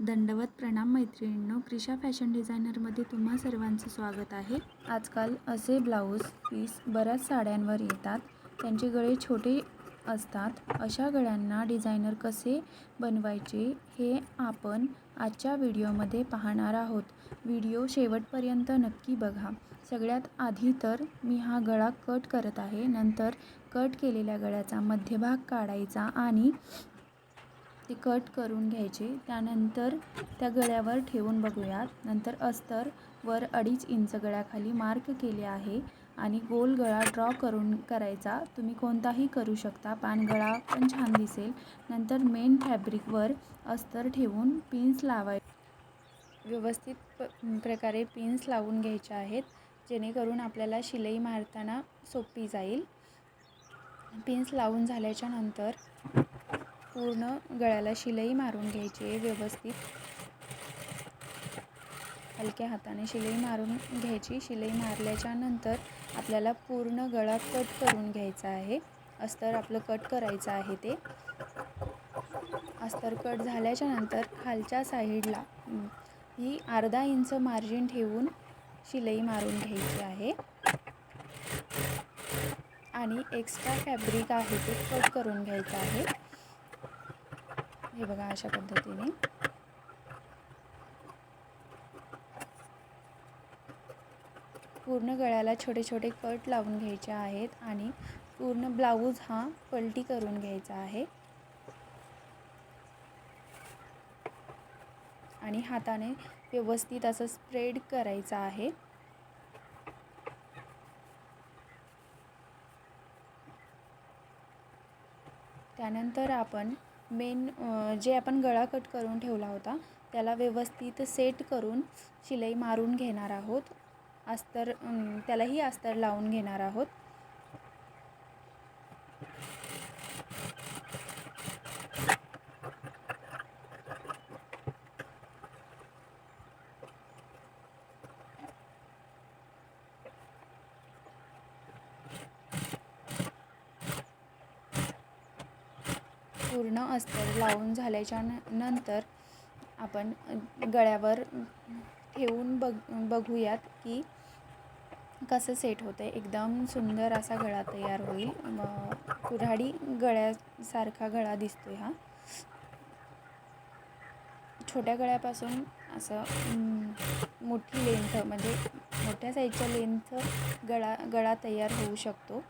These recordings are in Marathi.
दंडवत प्रणाम मैत्रिणींनो, क्रिशा फॅशन डिझायनरमध्ये तुम्हा सर्वांचं स्वागत आहे. आजकाल असे ब्लाऊज पीस बऱ्याच साड्यांवर येतात. त्यांचे गळे छोटे असतात. अशा गळ्यांना डिझायनर कसे बनवायचे हे आपण आजच्या व्हिडिओमध्ये पाहणार आहोत. व्हिडिओ शेवटपर्यंत नक्की बघा. सगळ्यात आधी तर मी हा गळा कट करत आहे. नंतर कट केलेल्या गळ्याचा मध्यभाग काढायचा आणि ते कट करून घ्यायचे. त्यानंतर त्या गळ्यावर ठेवून बघूयात. नंतर अस्तर वर 2.5 इंच गळ्याखाली मार्क केले आहे आणि गोल गळा ड्रॉ करायचा. तुम्ही कोणताही करू शकता, पण गळा पण छान दिसेल. नंतर मेन फॅब्रिकवर अस्तर ठेवून पिन्स व्यवस्थित प्रकारे पिन्स लावून घ्यायचे आहेत, जेणेकरून आपल्याला शिलाई मारताना सोपी जाईल. पिन्स लावून झाल्याच्या नंतर पूर्ण गळ्याला शिलाई मारून घ्यायची आहे. व्यवस्थित हलक्या हाताने शिलाई मारून घ्यायची. शिलाई मारल्याच्या नंतर आपल्याला पूर्ण गळा कट करून घ्यायचा आहे. अस्तर आपलं कट करायचं आहे. ते अस्तर कट झाल्याच्या नंतर खालच्या साईडला ही अर्धा इंच मार्जिन ठेवून शिलाई मारून घ्यायची आहे आणि एक्स्ट्रा फॅब्रिक आहे ते कट करून घ्यायचं आहे. हे बघा, अशा पद्धतीने पूर्ण गळ्याला छोटे छोटे कट लावून घ्यायचे आहेत आणि पूर्ण ब्लाऊज हा पलटी करून घ्यायचा आहे आणि हाताने व्यवस्थित असं स्प्रेड करायचं आहे. त्यानंतर आपण जे आपण गळा कट करून ठेवला होता त्याला व्यवस्थित सेट करून शिलाई मारून घेणार आहोत. त्यालाही अस्तर लावून घेणार आहोत. पूर्ण अस्तर लावून झाल्याच्या नंतर आपण गळ्यावर ठेवून बघूयात की कसं सेट होतं. एकदम सुंदर असा गळा तयार होईल. कुऱ्हाडी गळ्यासारखा गळा दिसतोय हा. छोट्या गळ्यापासून असं मोठी लेंथ म्हणजे मोठ्या साईजच्या लेंथ गळा तयार होऊ शकतो.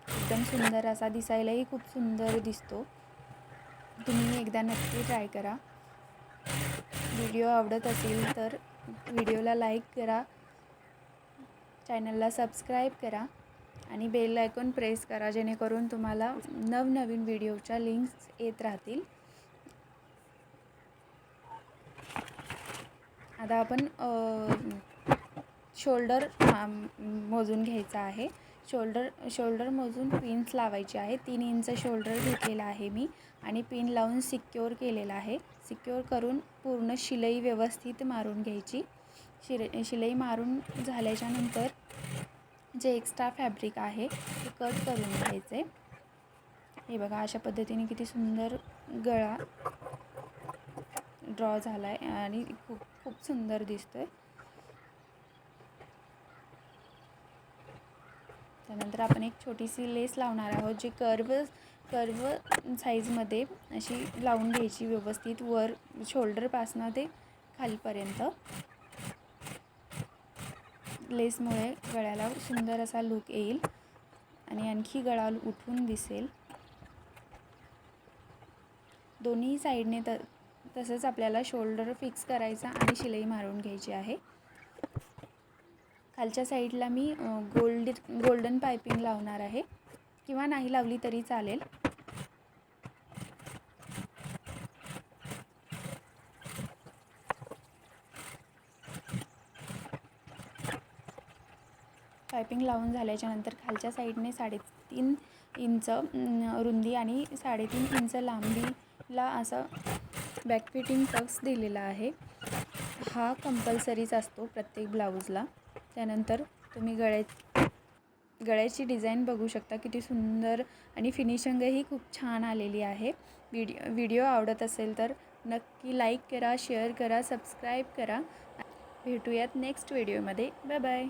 एकदम सुंदर असा, दिसायलाही खूप सुंदर दिसतो. तुम्ही एकदा नक्की ट्राय करा. व्हिडिओ आवडत असेल तर व्हिडिओला लाईक करा, चॅनलला सबस्क्राईब करा आणि बेल आयकॉन प्रेस करा, जेणेकरून तुम्हाला नवनवीन व्हिडिओच्या लिंक्स येत राहतील. आता आपण शोल्डर मोजून घ्यायचा आहे. शोल्डर मोजून पिन्स लावायचे आहे. 3 इंच शोल्डर घेतलेला आहे मी आणि पिन लावून सिक्युअर केलेला आहे. सिक्युअर करून पूर्ण शिलाई व्यवस्थित मारून घ्यायची. शिलाई मारून झाल्याच्या नंतर जे एक्स्ट्रा फॅब्रिक आहे ते कट करून घ्यायचे. हे बघा, अशा पद्धतीने किती सुंदर गळा ड्रॉ झाला आहे आणि खूप सुंदर दिसतोय. त्यानंतर आपण एक छोटीशी लेस लावणार आहोत, जी कर्व साईजमध्ये अशी लावून घ्यायची व्यवस्थित, वर शोल्डरपासनं ते खालीपर्यंत. लेसमुळे गळ्याला सुंदर असा लुक येईल आणि आणखी गळा उठून दिसेल. दोन्ही साईडने तसंच आपल्याला शोल्डर फिक्स करायचा आणि शिलाई मारून घ्यायची आहे. खालच्या साईडला मी गोल्डन पायपिंग लावणार आहे, किंवा नाही लावली तरी चालेल. पायपिंग लावून झाल्याच्या नंतर खालच्या साईडने 3.5 इंच रुंदी आणि 3.5 इंच लांबीला असा बॅक फिटिंग टक्स दिलेला आहे. हा कंपल्सरीच असतो प्रत्येक ब्लाऊजला. त्यानंतर तुम्ही गळ्याची डिझाईन बघू शकता, किती सुंदर आणि फिनिशिंगही खूप छान आलेली आहे. व्हिडिओ आवडत असेल तर नक्की लाईक करा, शेअर करा, सबस्क्राईब करा. भेटूयात नेक्स्ट व्हिडिओमध्ये. Bye bye.